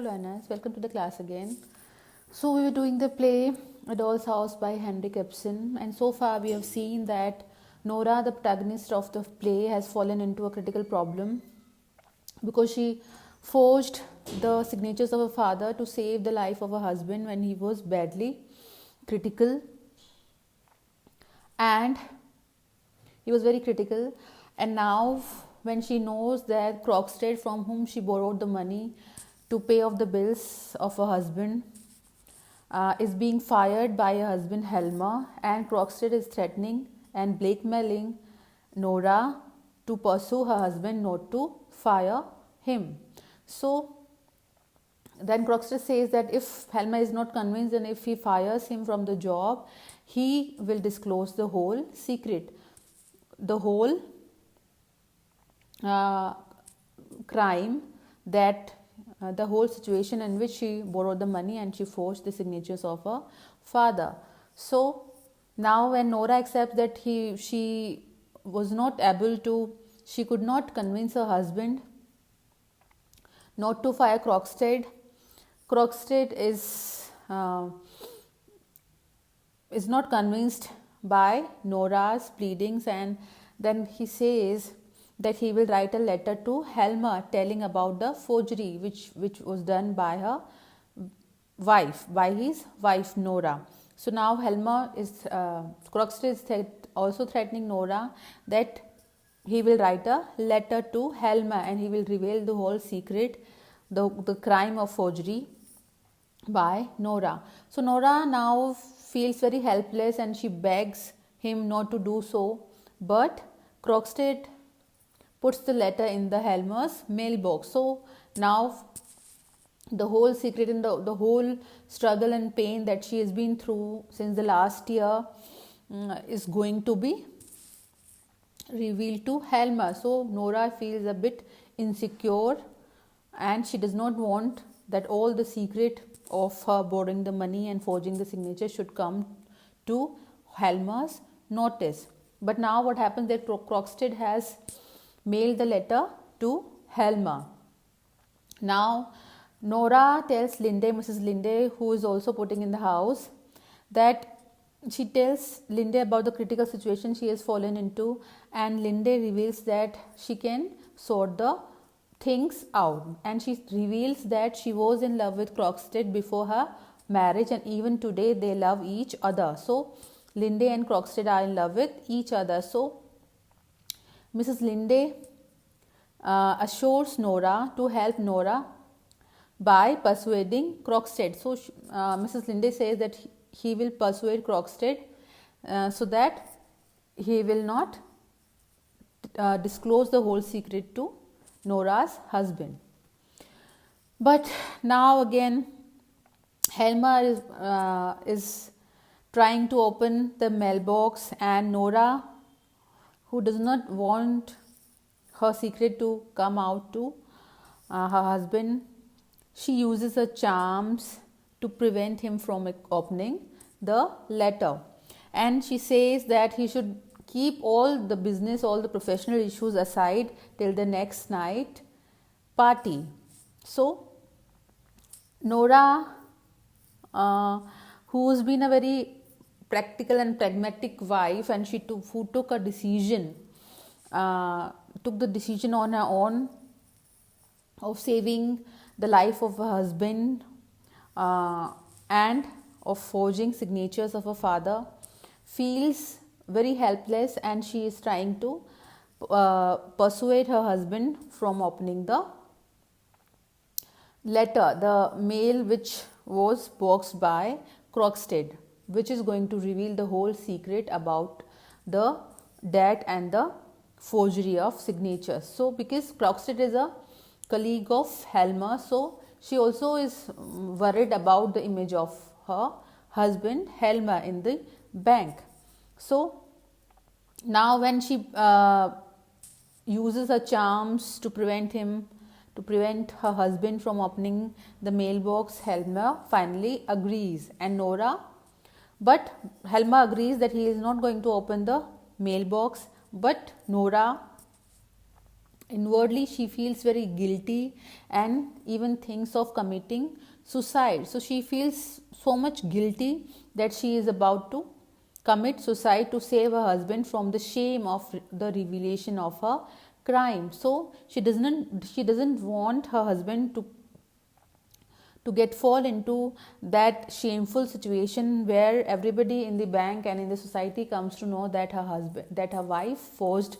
learners, welcome to the class again. So we were doing the play A Doll's House by Henrik Ibsen, and so far we have seen that Nora, the protagonist of the play, has fallen into a critical problem because she forged the signatures of her father to save the life of her husband when he was badly critical, and he was very critical. And now when she knows that Krogstad, from whom she borrowed the money to pay off the bills of her husband, is being fired by her husband Helmer, and Krogstad is threatening and blackmailing Nora to pursue her husband not to fire him. So then Krogstad says that if Helmer is not convinced and if he fires him from the job, he will disclose the whole secret, the whole crime, that the whole situation in which she borrowed the money and she forged the signatures of her father. So now when Nora accepts that she was not able to, she could not convince her husband not to fire Krogstad. Krogstad is not convinced by Nora's pleadings, and then he says that he will write a letter to Helmer telling about the forgery which was done by her wife, by his wife Nora. So now Helmer is Krogstad is also threatening Nora that he will write a letter to Helmer and he will reveal the whole secret, the crime of forgery by Nora. So Nora now feels very helpless and she begs him not to do so, but Krogstad puts the letter in the Helmer's mailbox. So now the whole secret and the whole struggle and pain that she has been through since the last year is going to be revealed to Helmer. So Nora feels a bit insecure and she does not want that all the secret of her borrowing the money and forging the signature should come to Helmer's notice. But now what happens that Krogstad has mailed the letter to Helmer. Now Nora tells Linde, Mrs. Linde, who is also putting in the house, that she tells Linde about the critical situation she has fallen into, and Linde reveals that she can sort the things out, and she reveals that she was in love with Krogstad before her marriage and even today they love each other. So Linde and Krogstad are in love with each other. So Mrs. Linde assures Nora to help Nora by persuading Krogstad. So Mrs. Linde says that he will persuade Krogstad so that he will not disclose the whole secret to Nora's husband. But now again Helmer is trying to open the mailbox, and Nora, who does not want her secret to come out to her husband, she uses her charms to prevent him from opening the letter, and she says that he should keep all the business, all the professional issues aside till the next night party. So Nora, who's been a very practical and pragmatic wife, and who took a decision, took the decision on her own of saving the life of her husband and of forging signatures of her father, feels very helpless, and she is trying to persuade her husband from opening the letter, the mail which was boxed by Krogstad, which is going to reveal the whole secret about the debt and the forgery of signatures. So because Krogstad is a colleague of Helmer, so she also is worried about the image of her husband Helmer in the bank. So now when she uses her charms to prevent her husband from opening the mailbox, Helmer finally agrees, and but Helmer agrees that he is not going to open the mailbox, but Nora inwardly she feels very guilty and even thinks of committing suicide. So she feels so much guilty that she is about to commit suicide to save her husband from the shame of the revelation of her crime. So she doesn't want her husband to get fall into that shameful situation where everybody in the bank and in the society comes to know that her wife forged,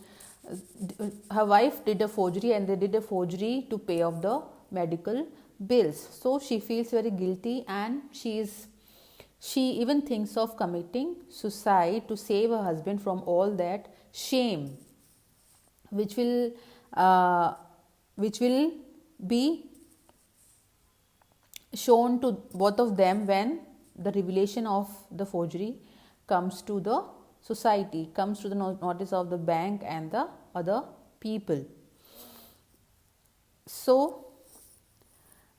her wife did a forgery, and they did a forgery to pay off the medical bills. So she feels very guilty, and she even thinks of committing suicide to save her husband from all that shame, which will uh, which will be shown to both of them when the revelation of the forgery comes to the society, comes to the notice of the bank and the other people. So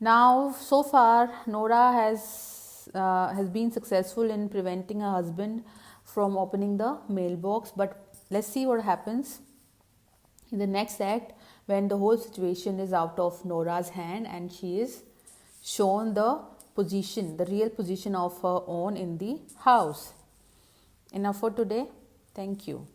now, so far, Nora has been successful in preventing her husband from opening the mailbox. But let's see what happens in the next act when the whole situation is out of Nora's hand and she is shown the position, the real position of her own in the house. Enough for today. Thank you.